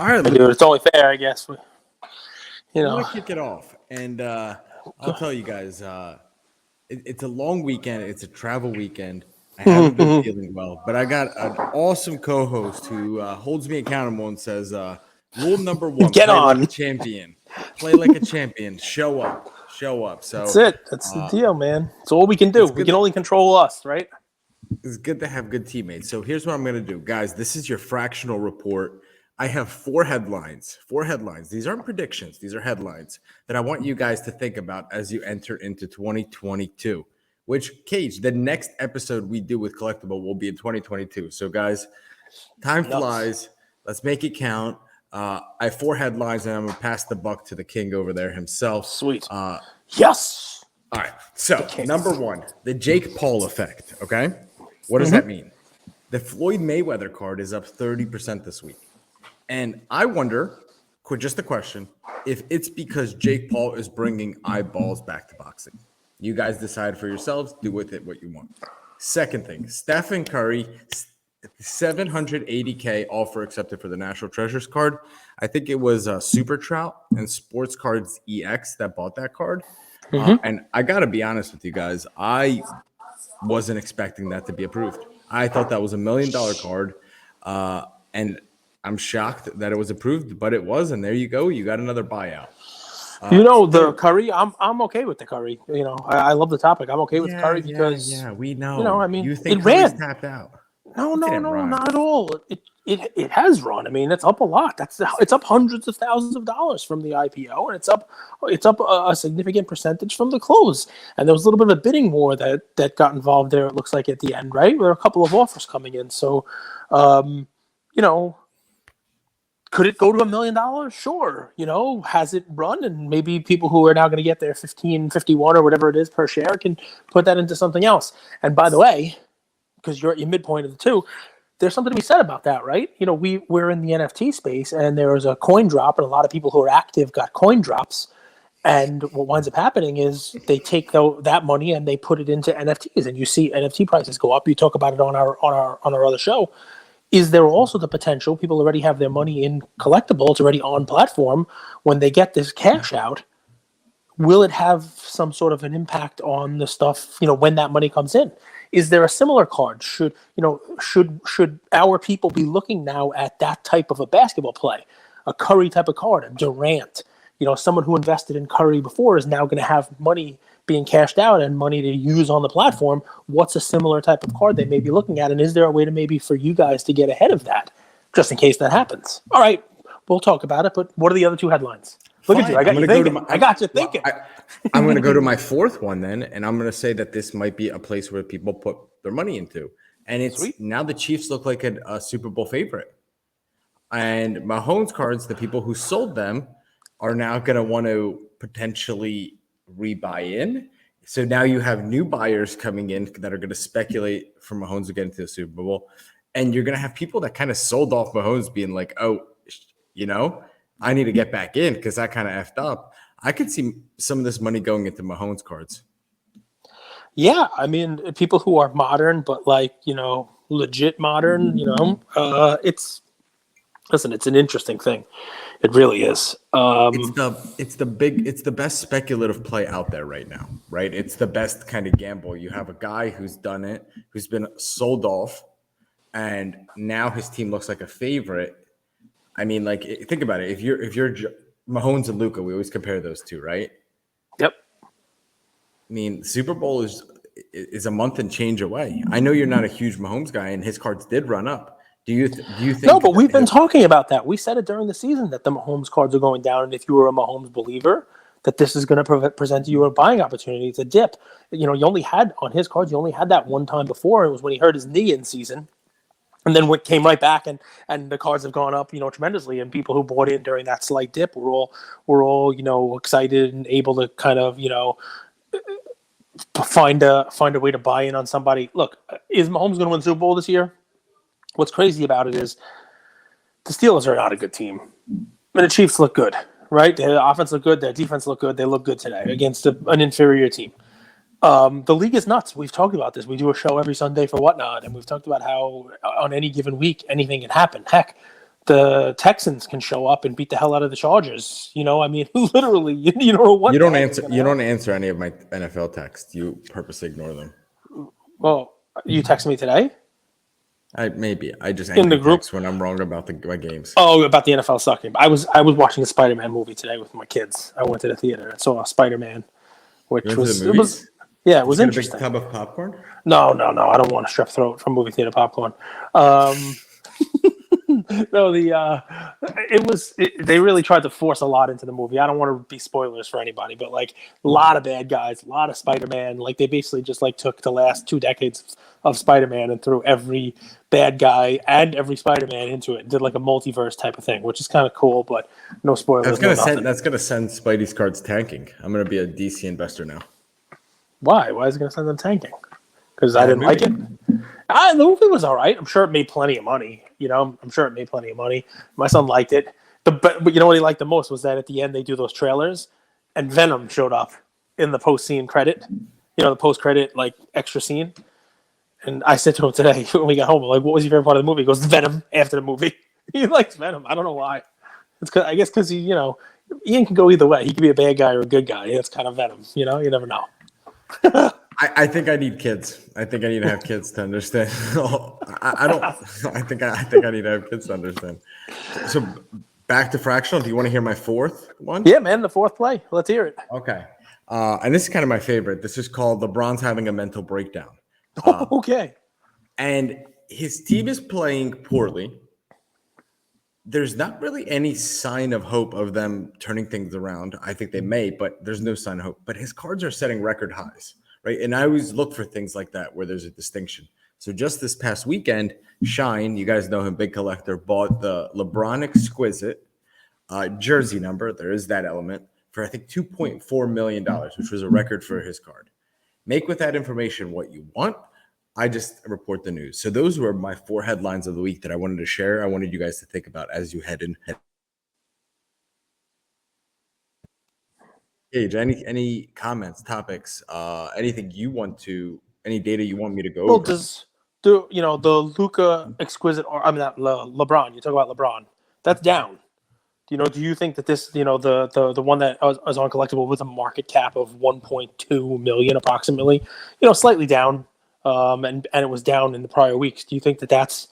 All right, Dude, it's only fair, I guess. I'm going to kick it off. And I'll tell you guys, it's a long weekend. It's a travel weekend. I haven't been feeling well, but I got an awesome co-host who holds me accountable and says, rule number one, Get play on. like a champion. Play like a champion. Show up. So That's it. That's the deal, man. It's all we can do. We can only control us, right? It's good to have good teammates. So here's what I'm going to do. Guys, this is your fractional report. I have four headlines. These aren't predictions. These are headlines that I want you guys to think about as you enter into 2022, which, Cage, the next episode we do with Collectable will be in 2022. So, guys, time flies. Let's make it count. I have four headlines, and I'm going to pass the buck to the king over there himself. Sweet. Yes. All right. So, number one, the Jake Paul effect, okay? What does that mean? The Floyd Mayweather card is up 30% this week. And I wonder, just a question, if it's because Jake Paul is bringing eyeballs back to boxing. You guys decide for yourselves. Do with it what you want. Second thing, Stephen Curry, $780K offer accepted for the National Treasures card. I think it was Super Trout and Sports Cards EX that bought that card. And I got to be honest with you guys. I wasn't expecting that to be approved. I thought that was $1 million card. And I'm shocked that it was approved, but it was, and there you go. You got another buyout. The Curry, I'm okay with the Curry. I love the topic. I'm okay with Curry because we know. You think it ran. Tapped out. No, not at all. It has run. I mean, it's up a lot. It's up hundreds of thousands of dollars from the IPO, and it's up a significant percentage from the close. And there was a little bit of a bidding war that got involved there. It looks like at the end, right? There were a couple of offers coming in. So, could it go to $1 million? Sure. Has it run? And maybe people who are now going to get their 15.51 or whatever it is per share can put that into something else. And by the way, because you're at your midpoint of the two, there's something to be said about that, right? We're in the NFT space, and there was a coin drop, and a lot of people who are active got coin drops. And what winds up happening is they take that money and they put it into NFTs, and you see NFT prices go up. You talk about it on our other show. Is there also the potential people already have their money in Collectable? It's already on platform. When they get this cash out, will it have some sort of an impact on the stuff? When that money comes in, is there a similar card? Should our people be looking now at that type of a basketball play, a Curry type of card, a Durant? Someone who invested in Curry before is now going to have money being cashed out and money to use on the platform. What's a similar type of card they may be looking at? And is there a way to maybe for you guys to get ahead of that just in case that happens? All right, we'll talk about it. But what are the other two headlines? Look at you. I got you thinking. I got you thinking. I'm going to go to my fourth one then, and I'm going to say that this might be a place where people put their money into. And it's now the Chiefs look like a Super Bowl favorite. And Mahomes cards, the people who sold them, are now going to want to potentially rebuy in. So now you have new buyers coming in that are going to speculate for Mahomes to get into the Super Bowl. And you're going to have people that kind of sold off Mahomes being like, oh, I need to get back in because I kind of effed up. I could see some of this money going into Mahomes cards. Yeah, I mean, people who are modern, but legit modern, it's an interesting thing. It really is. It's the best speculative play out there right now, right? It's the best kind of gamble. You have a guy who's done it, who's been sold off, and now his team looks like a favorite. I mean, think about it. If you're Mahomes and Luka, we always compare those two, right? Yep. I mean, Super Bowl is a month and change away. I know you're not a huge Mahomes guy, and his cards did run up. Do you think? No, but we've been talking about that. We said it during the season that the Mahomes cards are going down, and if you were a Mahomes believer, that this is going to present you a buying opportunity. It's a dip. You only had on his cards. You only had that one time before. It was when he hurt his knee in season, and then what came right back, and the cards have gone up, tremendously. And people who bought in during that slight dip were all excited and able to kind of find a way to buy in on somebody. Look, is Mahomes going to win the Super Bowl this year? What's crazy about it is the Steelers are not a good team. And the Chiefs look good, right? Their offense look good. Their defense look good. They look good today against an inferior team. The league is nuts. We've talked about this. We do a show every Sunday for Whatnot, and we've talked about how on any given week, anything can happen. Heck, the Texans can show up and beat the hell out of the Chargers. I mean, literally, you don't know what. You don't answer. You don't answer any of my NFL texts. You purposely ignore them. Well, you texted me today. I just in the group when I'm wrong about my games. Oh, about the NFL sucking. I was watching a Spider-Man movie today with my kids. I went to the theater and saw Spider-Man, which it was interesting. A big tub of popcorn? No. I don't want a strep throat from movie theater popcorn. No, they really tried to force a lot into the movie. I don't want to be spoilers for anybody, but like a lot of bad guys, a lot of Spider-Man. Like they basically just like took the last 2 decades of Spider-Man and threw every bad guy and every Spider-Man into it and did like a multiverse type of thing, which is kind of cool, but no spoilers. That's gonna send Spidey's cards tanking. I'm gonna be a DC investor now. Why? Why is it gonna send them tanking? Because I didn't like it. The movie was all right. I'm sure it made plenty of money. I'm sure it made plenty of money. My son liked it. But you know what he liked the most was that at the end they do those trailers, and Venom showed up in the post-scene credit. The post-credit like extra scene. And I said to him today when we got home, I'm like, "What was your favorite part of the movie?" He goes, "Venom." After the movie, he likes Venom. I don't know why. It's I guess because he, Ian can go either way. He could be a bad guy or a good guy. It's kind of Venom. You never know. I think I need kids. I think I need to have kids to understand. I don't. I think I need to have kids to understand. So back to fractional. Do you want to hear my fourth one? Yeah, man. The fourth play. Let's hear it. Okay. And this is kind of my favorite. This is called LeBron's having a mental breakdown. Okay. And his team is playing poorly. There's not really any sign of hope of them turning things around. I think they may, but there's no sign of hope. But his cards are setting record highs, right? And I always look for things like that where there's a distinction. So just this past weekend, Shine, you guys know him, big collector, bought the LeBron Exquisite jersey number. There is that element for, I think, $2.4 million, which was a record for his card. Make with that information what you want. I just report the news. So those were my 4 headlines of the week that I wanted to share. I wanted you guys to think about as you head in. Gage, any comments, topics, anything you want to, any data you want me to go over? Well, the Luka Exquisite, or I mean not LeBron. You talk about LeBron. That's down. Do you think that this, the one that was on Collectable with a market cap of 1.2 million approximately, slightly down, and it was down in the prior weeks. Do you think that that's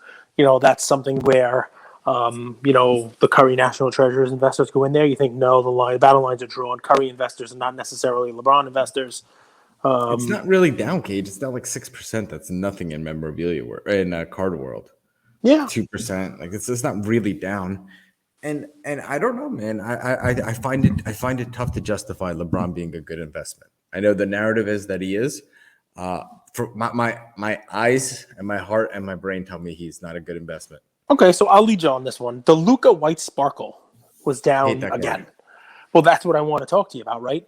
something where, the Curry National Treasures investors go in there? You think no, the battle lines are drawn. Curry investors are not necessarily LeBron investors. It's not really down, Cage. It's down like 6%. That's nothing in memorabilia in card world. Yeah, 2%. Like it's not really down. And I don't know, man. I find it tough to justify LeBron being a good investment. I know the narrative is that he is. For my eyes and my heart and my brain tell me he's not a good investment. Okay, so I'll lead you on this one. The Luka White Sparkle was down again. Card. Well, that's what I want to talk to you about, right?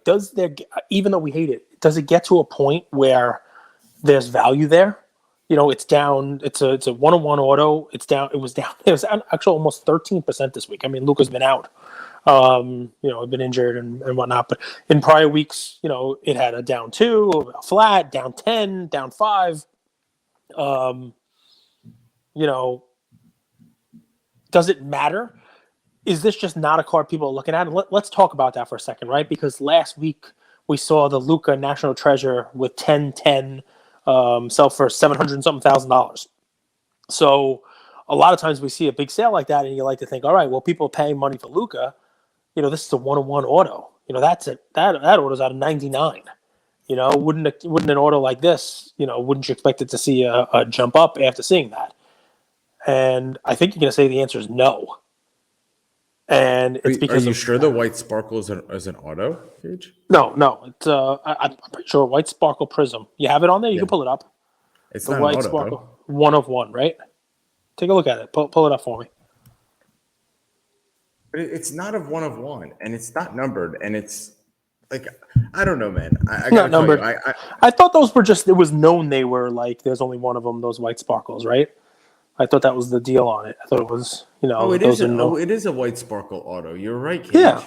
Even though we hate it, does it get to a point where there's value there? It's down. It's a 1-on-1 auto. It's down. It was down. It was actually almost 13% this week. I mean, Luka's been out. Been injured and whatnot. But in prior weeks, it had a down 2, a flat, down 10, down 5. Does it matter? Is this just not a card people are looking at? And let's talk about that for a second, right? Because last week we saw the Luka National Treasure with 10-10 sell for $700,000. So a lot of times we see a big sale like that, and you like to think, all right, well, people are paying money for Luka. This is a 1-on-1 auto. That's it. That auto's out of 99. Wouldn't an auto like this, wouldn't you expect it to see a jump up after seeing that? And I think you're going to say the answer is no. And it's because are you sure the White Sparkle is an auto, Gage? No. It's I'm pretty sure White Sparkle Prism. You have it on there. You can pull it up. It's the not White an auto, Sparkle, 1 of 1, right? Take a look at it. Pull it up for me. But it's not of 1 of 1, and it's not numbered, and it's like I don't know, man. I not numbered. I thought those were just. It was known they were like. There's only one of them. Those White Sparkles, right? I thought that was the deal on it. I thought it was, it is a White Sparkle auto. You're right, Cage. Yeah.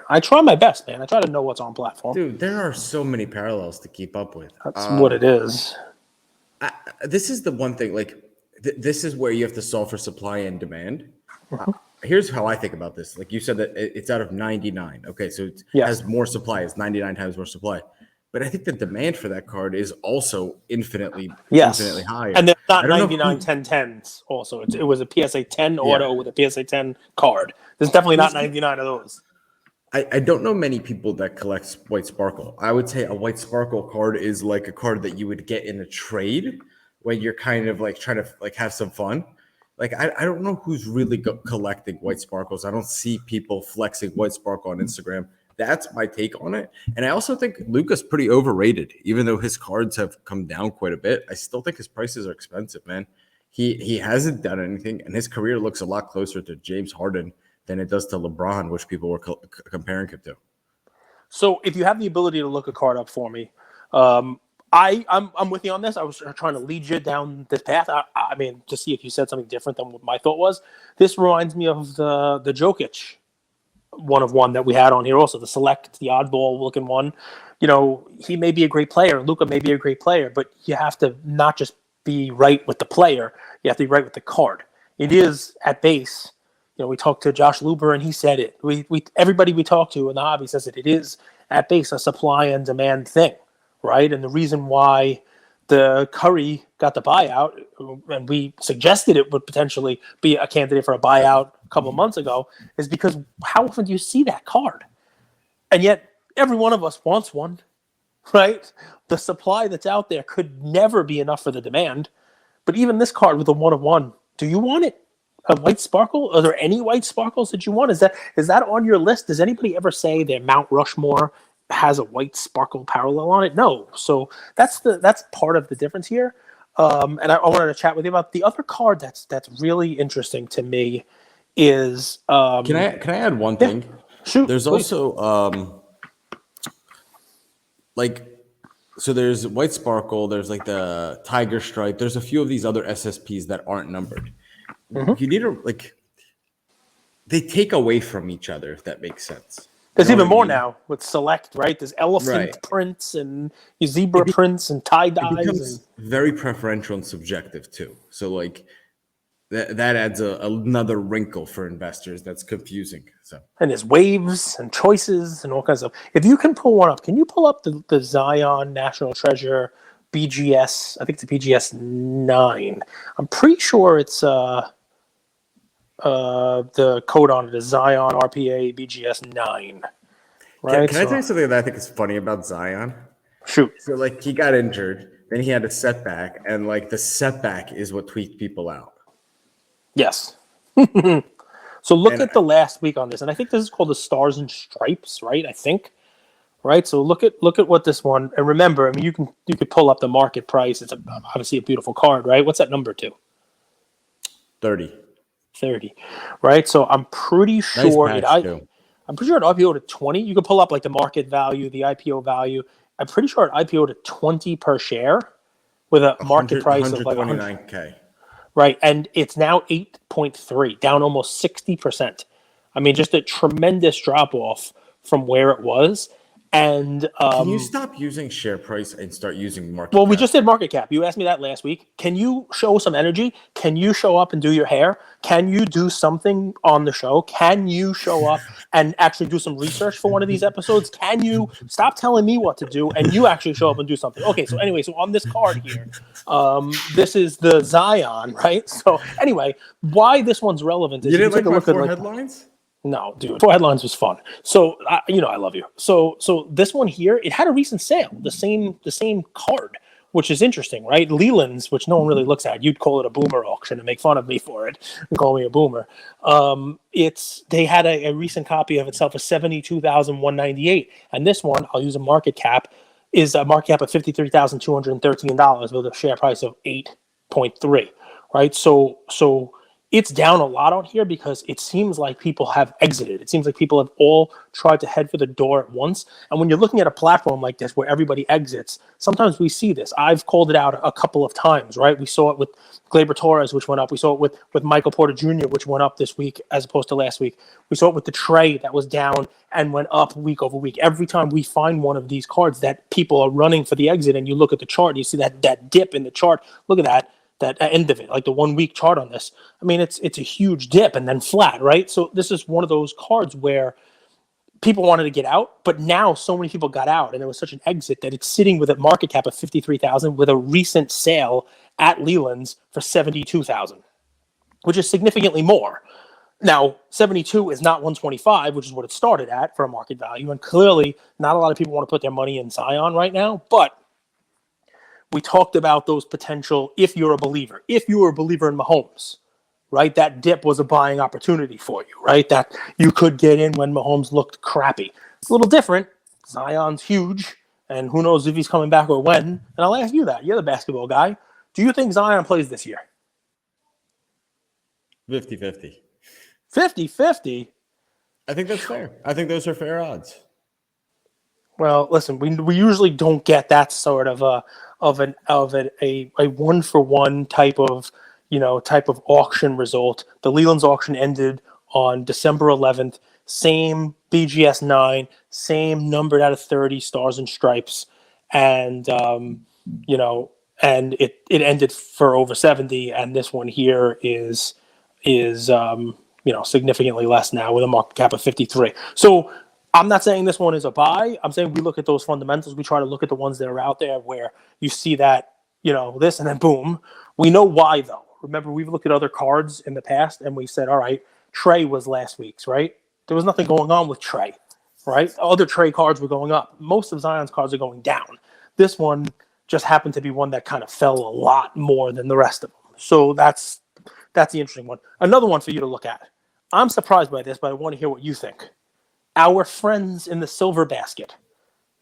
I try my best, man. I try to know what's on platform. Dude, there are so many parallels to keep up with. That's what it is. This is the one thing. Like, this is where you have to solve for supply and demand. Here's how I think about this. Like you said that it's out of 99. Okay, so it has more supply. It's 99 times more supply. But I think the demand for that card is also infinitely higher. And they're not 99 1010s also. It was a PSA 10 auto with a PSA 10 card. There's definitely not 99 of those. I don't know many people that collect White Sparkle. I would say a White Sparkle card is like a card that you would get in a trade when you're kind of like trying to like have some fun. Like, I don't know who's really collecting White Sparkles. I don't see people flexing White Sparkle on Instagram. That's my take on it. And I also think Luka's pretty overrated. Even though his cards have come down quite a bit, I still think his prices are expensive, man. He hasn't done anything, and his career looks a lot closer to James Harden than it does to LeBron, which people were comparing him to. So if you have the ability to look a card up for me, I'm with you on this. I was trying to lead you down this path. I mean, to see if you said something different than what my thought was. This reminds me of the Jokic one that we had on here also, the select, the oddball looking one. You know, he may be a great player. Luka may be a great player, but you have to not just be right with the player. You have to be right with the card. It is at base. You know, we talked to Josh Luber and he said it. Everybody we talk to in the hobby says it. It is at base a supply and demand thing. Right. And the reason why the Curry got the buyout, and we suggested it would potentially be a candidate for a buyout a couple of months ago, is because how often do you see that card? And yet every one of us wants one, right? The supply that's out there could never be enough for the demand. But even this card with a 1/1, do you want it? A White Sparkle? Are there any White Sparkles that you want? Is that on your list? Does anybody ever say their Mount Rushmore has a White Sparkle parallel on it? No. So that's part of the difference here. And I wanted to chat with you about the other card that's really interesting to me is can I add one thing? Shoot. There's please. Also so there's White Sparkle, there's like the Tiger Stripe, there's a few of these other SSPs that aren't numbered. You need to they take away from each other, if that makes sense. There's even more now with select, right? There's elephant prints and zebra prints and tie dyes. It becomes very preferential and subjective too. So like that adds another wrinkle for investors that's confusing. So and there's waves and choices and all kinds of stuff. If you can pull one up, can you pull up the Zion National Treasure BGS? I think it's a BGS 9. I'm pretty sure it's the code on it is Zion RPA BGS 9. Right? Can I tell you something that I think is funny about Zion? Shoot. So like he got injured, then he had a setback, and like the setback is what tweaked people out. Yes. So look at the last week on this, and I think this is called the Stars and Stripes, right? I think. Right. So look at what this one, and remember, I mean, you could pull up the market price. It's obviously a beautiful card, right? What's that number to? 30, right? So I'm pretty sure nice I'm pretty sure it IPO'd at 20. You can pull up like the market value, the IPO value. I'm pretty sure it IPO'd at 20 per share with a market price of like 129K. Right, and it's now 8.3, down almost 60%. I mean, just a tremendous drop off from where it was. And can you stop using share price and start using market cap? Well, we just did market cap. You asked me that last week. Can you show some energy? Can you show up and do your hair? Can you do something on the show? Can you show up and actually do some research for one of these episodes? Can you stop telling me what to do and you actually show up and do something? Okay, so anyway, so on this card here, this is the Zion, right? So anyway, why this one's relevant is you didn't take like a my look at headlines? No, dude. 4 headlines was fun. So you know I love you. So this one here, it had a recent sale, the same card, which is interesting, right? Leland's, which no one really looks at. You'd call it a boomer auction and make fun of me for it and call me a boomer. They had a recent copy of itself, a $72,198, and this one, I'll use a market cap, is a market cap of $53,213 with a share price of 8.3, right? So it's down a lot on here because it seems like people have exited. It seems like people have all tried to head for the door at once. And when you're looking at a platform like this where everybody exits, sometimes we see this. I've called it out a couple of times, right? We saw it with Gleyber Torres, which went up. We saw it with Michael Porter Jr., which went up this week as opposed to last week. We saw it with the Trey that was down and went up week over week. Every time we find one of these cards that people are running for the exit and you look at the chart and you see that dip in the chart, look at that. that end of it, like the 1 week chart on this. I mean, it's a huge dip and then flat, right? So this is one of those cards where people wanted to get out, but now so many people got out, and it was such an exit that it's sitting with a market cap of 53,000 with a recent sale at Leland's for 72,000, which is significantly more. Now, 72 is not 125, which is what it started at for a market value, and clearly not a lot of people want to put their money in Zion right now, but we talked about those potential if you're a believer in Mahomes, right? That dip was a buying opportunity for you, right? That you could get in when Mahomes looked crappy. It's a little different. Zion's huge, and who knows if he's coming back or when. And I'll ask you that. You're the basketball guy. Do you think Zion plays this year? 50-50. 50-50? I think that's fair. I think those are fair odds. Well, listen, we usually don't get that sort of a 1-for-1 type of auction result. The Leland's auction ended on December 11th. Same BGS 9, same numbered out of 30 stars and stripes, and and it ended for over 70. And this one here is significantly less now with a market cap of 53. So I'm not saying this one is a buy. I'm saying we look at those fundamentals. We try to look at the ones that are out there where you see that, this, and then boom. We know why, though. Remember, we've looked at other cards in the past, and we said, all right, Trey was last week's, right? There was nothing going on with Trey, right? Other Trey cards were going up. Most of Zion's cards are going down. This one just happened to be one that kind of fell a lot more than the rest of them. So that's the interesting one. Another one for you to look at. I'm surprised by this, but I want to hear what you think. Our friends in the silver basket.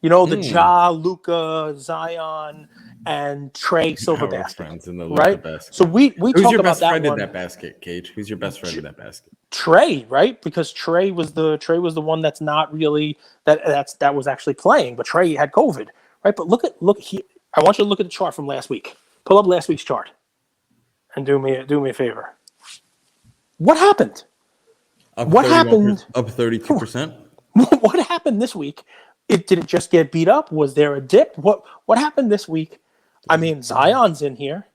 The Ja, Luka, Zion, and Trey silver basket. Friends in the right? Basket. So we Who's talk your about best that friend one. in that basket, Cage? Who's your best friend in that basket? Trey, right? Because Trey was the one that's not really that was actually playing, but Trey had COVID, right? But look here. I want you to look at the chart from last week. Pull up last week's chart, and do me a favor. What happened? What happened? Up 32%. What happened this week? Did it just get beat up? Was there a dip? What happened this week? I mean, Zion's in here.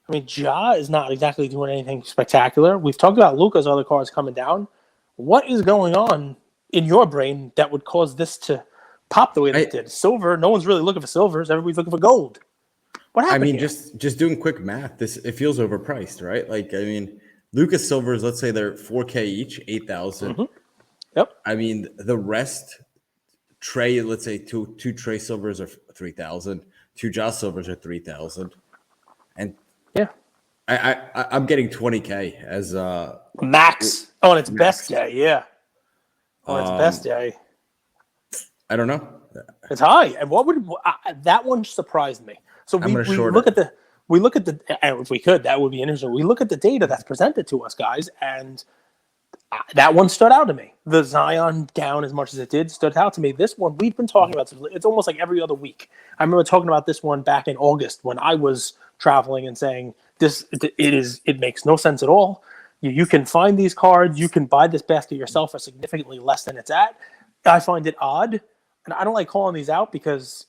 I mean, Ja is not exactly doing anything spectacular. We've talked about Luka's other cards coming down. What is going on in your brain that would cause this to pop the way that it did? Silver, no one's really looking for silvers. Everybody's looking for gold. What happened? I mean, just doing quick math, it feels overpriced, right? Like, I mean, Luka's silvers, let's say they're $4K each, 8,000. Mm-hmm. Yep. I mean, the rest, Trey, let's say two Trey silvers are 3,000, two Josh silvers are 3,000, and yeah, I'm getting 20K as max on its best day. Yeah, on its best day. I don't know. It's high, and what would that one surprised me? So we look at the and if we could, that would be interesting. We look at the data that's presented to us, guys, and that one stood out to me. The Zion down as much as it did stood out to me. This one we've been talking about. It's almost like every other week. I remember talking about this one back in August when I was traveling and saying it makes no sense at all. You can find these cards. You can buy this basket yourself for significantly less than it's at. I find it odd, and I don't like calling these out because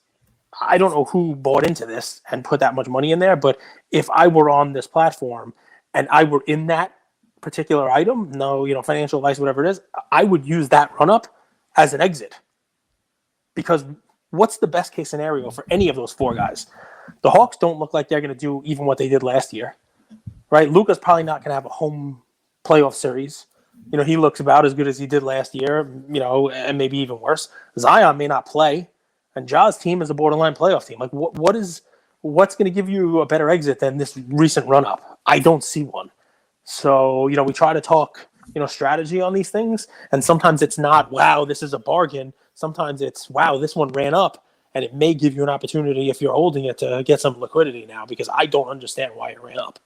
I don't know who bought into this and put that much money in there. But if I were on this platform and I were in that particular item, financial advice, whatever it is, I would use that run up as an exit. Because what's the best case scenario for any of those four guys? The Hawks don't look like they're going to do even what they did last year, right? Luka's probably not going to have a home playoff series. He looks about as good as he did last year, and maybe even worse. Zion may not play, and Ja's team is a borderline playoff team. Like, what's going to give you a better exit than this recent run up? I don't see one. So, we try to talk, strategy on these things. And sometimes it's not, wow, this is a bargain. Sometimes it's, wow, this one ran up. And it may give you an opportunity if you're holding it to get some liquidity now, because I don't understand why it ran up.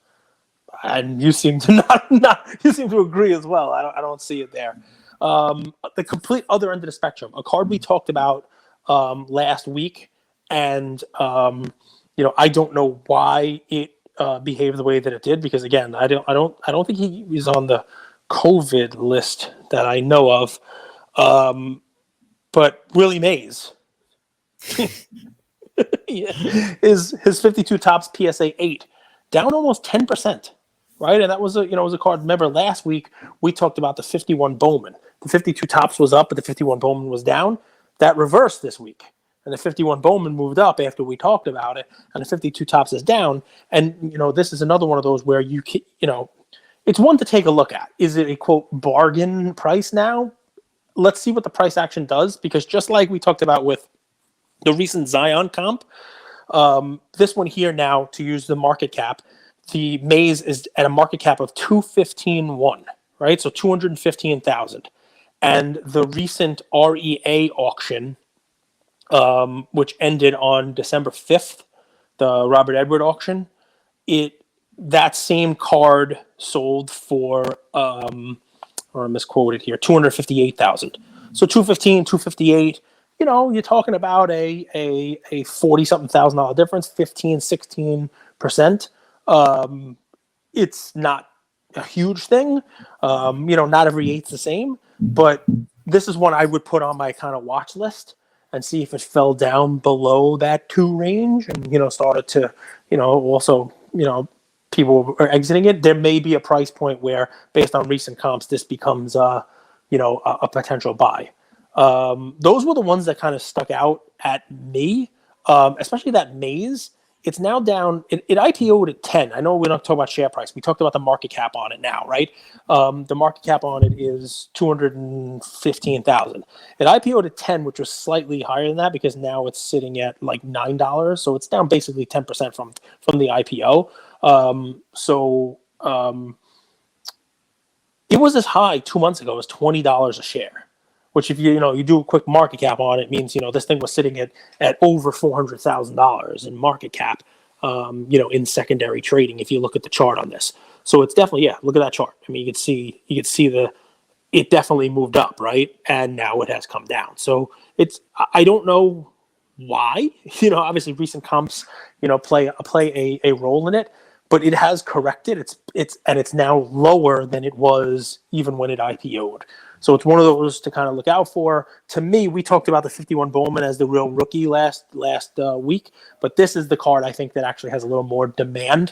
And you seem to you seem to agree as well. I don't see it there. The complete other end of the spectrum, a card we talked about last week. And, I don't know why it behave the way that it did, because again, I don't think he was on the COVID list that I know of. But Willie Mays, his 52 tops PSA 8 down almost 10%, right? And that was a card. Remember last week we talked about the 51 Bowman. The 52 Tops was up, but the 51 Bowman was down. That reversed this week. And the 51 Bowman moved up after we talked about it, and the 52 Tops is down. And this is another one of those where it's one to take a look at. Is it a quote bargain price now? Let's see what the price action does, because just like we talked about with the recent Zion comp, this one here now, to use the market cap, the Mays is at a market cap of 215.1, right? So 215,000. And the recent REA auction, which ended on December 5th, the Robert Edward auction, that same card sold for, or I misquoted here, 258,000. So 215, 258. You're talking about a $40-something thousand difference, 15, 16%. It's not a huge thing. Not every eight's the same, but this is one I would put on my kind of watch list and see if it fell down below that 2 range and, started to, also, people are exiting it. There may be a price point where, based on recent comps, this becomes, a potential buy. Those were the ones that kind of stuck out at me, especially that Maze. It's now down. It IPO'd at 10. I know we don't talk about share price. We talked about the market cap on it now, right? The market cap on it is 215,000. It IPO'd at 10, which was slightly higher than that because now it's sitting at like $9. So it's down basically 10% from the IPO. It was as high 2 months ago as $20 a share. Which, if you do a quick market cap on it, means this thing was sitting at over $400,000 in market cap, in secondary trading. If you look at the chart on this, so it's definitely look at that chart. I mean, you can see it definitely moved up, right, and now it has come down. So I don't know why. Obviously recent comps play a role in it, but it has corrected. It's now lower than it was even when it IPO'd. So it's one of those to kind of look out for. To me, we talked about the 51 Bowman as the real rookie last week, but this is the card I think that actually has a little more demand.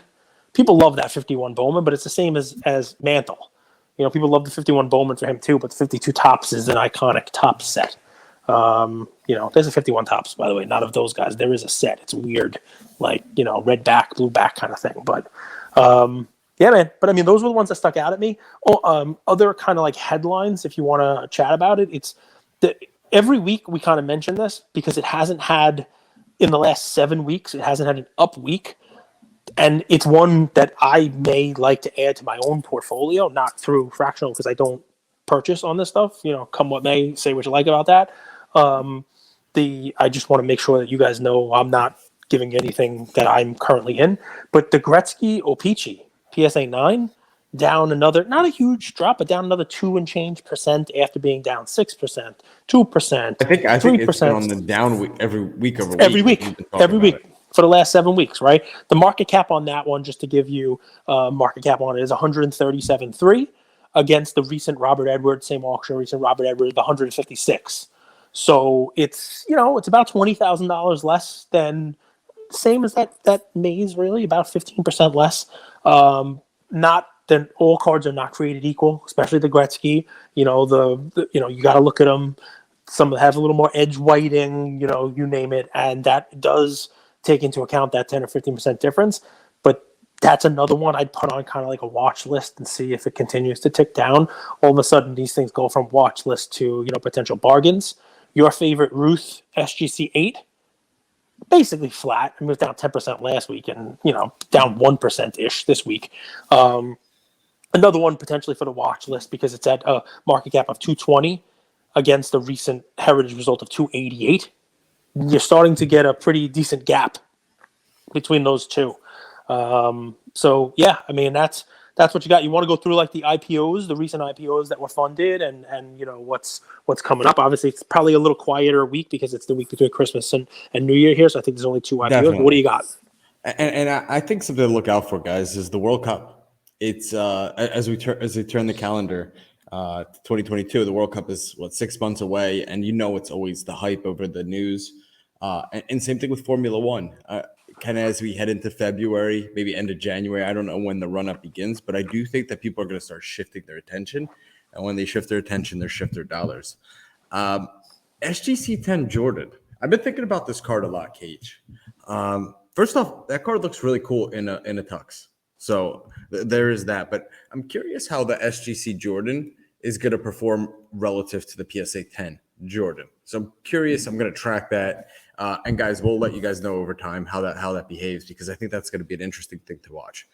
People love that 51 Bowman, but it's the same as Mantle. People love the 51 Bowman for him too, but the 52 Tops is an iconic top set. There's a 51 Tops, by the way, not of those guys. There is a set. It's weird, like, red back, blue back kind of thing. But yeah, man. But I mean, those were the ones that stuck out at me. Other kind of like headlines, if you want to chat about it, it's every week we kind of mention this because it hasn't had, in the last 7 weeks, it hasn't had an up week. And it's one that I may like to add to my own portfolio, not through Fractional because I don't purchase on this stuff. Come what may, say what you like about that. I just want to make sure that you guys know I'm not giving anything that I'm currently in. But the Gretzky Opeachy PSA 9 down another, not a huge drop, but down another 2 and change percent after being down 6%, 2%. I think 3%. It's been on the down week, every week over week. Every week for the last 7 weeks, right? The market cap on that one, just to give you market cap on it, is 137.3 against the recent Robert Edwards, same auction, recent Robert Edwards, 156. So it's about $20,000 less than, same as that Maze, really, about 15% less. Not that all cards are not created equal, especially the Gretzky. You got to look at them. Some have a little more edge whiting, you name it, and that does take into account that 10 or 15% difference. But that's another one I'd put on kind of like a watch list and see if it continues to tick down. All of a sudden, these things go from watch list to potential bargains. Your favorite Ruth SGC 8. Basically flat. I mean, it was down 10% last week and, down 1%-ish this week. Another one potentially for the watch list because it's at a market cap of 220 against the recent Heritage result of 288. You're starting to get a pretty decent gap between those two. So, yeah, I mean, that's what you got. You want to go through like the IPOs, the recent IPOs that were funded and what's coming up. Obviously, it's probably a little quieter week because it's the week between Christmas and New Year here. So I think there's only 2 IPOs. Definitely. What do you got? And I think something to look out for, guys, is the World Cup. It's as we turn the calendar to 2022, the World Cup is 6 months away, and it's always the hype over the news. And same thing with Formula One. kind of as we head into February, maybe end of January. I don't know when the run up begins, but I do think that people are going to start shifting their attention. And when they shift their attention, they shift their dollars. SGC 10 Jordan. I've been thinking about this card a lot, Cage. First off, that card looks really cool in a tux. So there is that. But I'm curious how the SGC Jordan is going to perform relative to the PSA 10 Jordan. So I'm curious. I'm going to track that. And guys, we'll let you guys know over time how that behaves, because I think that's going to be an interesting thing to watch.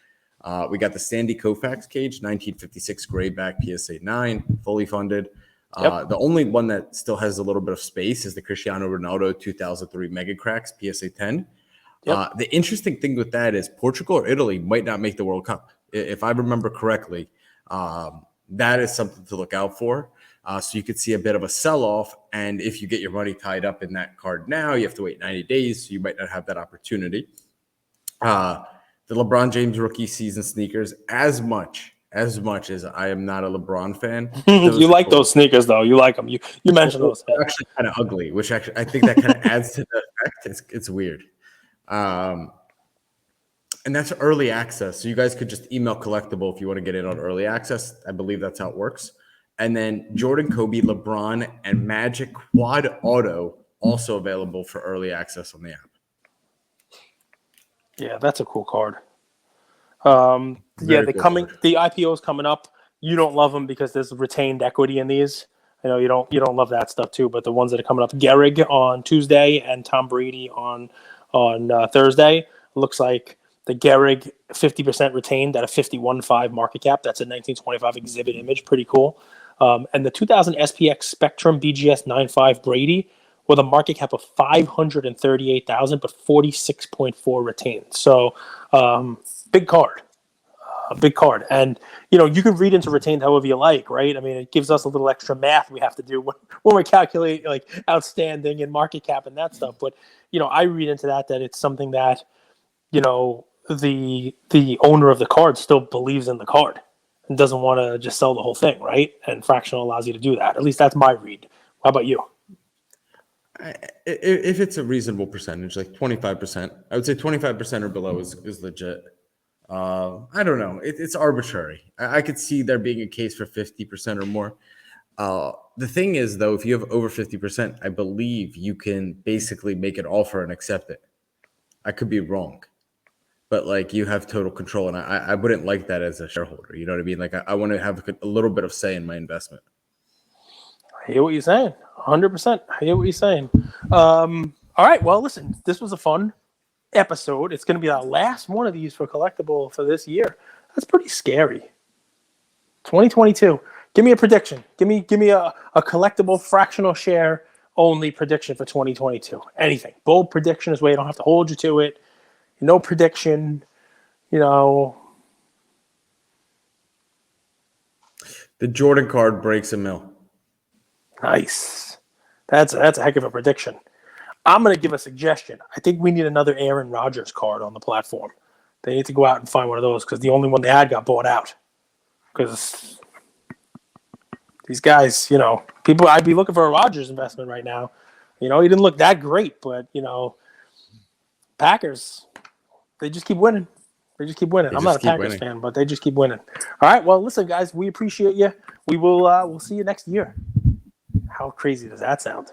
We got the Sandy Koufax Cage, 1956 grayback PSA 9, fully funded. The only one that still has a little bit of space is the Cristiano Ronaldo 2003 Mega Cracks PSA 10. The interesting thing with that is Portugal or Italy might not make the World Cup. If I remember correctly, that is something to look out for. So you could see a bit of a sell-off. And if you get your money tied up in that card now, you have to wait 90 days. So you might not have that opportunity. The LeBron James rookie season sneakers, as much as I am not a LeBron fan. You like those sneakers, though. You like them. You mentioned those. They're actually kind of ugly, which actually I think that kind of adds to the effect. It's weird. And that's early access. So you guys could just email Collectable if you want to get in on early access. I believe that's how it works. And then Jordan, Kobe, LeBron, and Magic Quad Auto also available for early access on the app. Yeah, that's a cool card. The IPOs coming up. You don't love them because there's retained equity in these. I know you don't love that stuff too. But the ones that are coming up, Gehrig on Tuesday and Tom Brady on Thursday. Looks like the Gehrig 50% retained at a 51.5 market cap. That's a 1925 exhibit image. Pretty cool. And the 2000 SPX Spectrum BGS 9.5 Brady with a market cap of 538,000, but 46.4 retained. So big card. And, you can read into retained however you like, right? I mean, it gives us a little extra math we have to do when we calculate like outstanding and market cap and that stuff. But, I read into that it's something that, the owner of the card still believes in the card and doesn't want to just sell the whole thing, right? And Fractional allows you to do that. At least that's my read. How about you? If it's a reasonable percentage, like 25%, I would say 25% or below is legit. I don't know. It's arbitrary. I could see there being a case for 50% or more. The thing is, though, if you have over 50%, I believe you can basically make an offer and accept it. I could be wrong, but like you have total control, and I wouldn't like that as a shareholder. You know what I mean? Like I want to have a little bit of say in my investment. I hear what you're saying. 100%. I hear what you're saying. All right. Well, listen, this was a fun episode. It's going to be our last one of these for Collectable for this year. That's pretty scary. 2022. Give me a prediction. Give me a Collectable fractional share only prediction for 2022. Anything. Bold prediction is where you don't have to hold you to it. No prediction. The Jordan card breaks $1 million. Nice. That's a heck of a prediction. I'm going to give a suggestion. I think we need another Aaron Rodgers card on the platform. They need to go out and find one of those because the only one they had got bought out. Because these guys, people, I'd be looking for a Rodgers investment right now. He didn't look that great, but, Packers, they just keep winning. I'm not a Packers fan, but they just keep winning. All right. Well, listen, guys, we appreciate you. We will we'll see you next year. How crazy does that sound?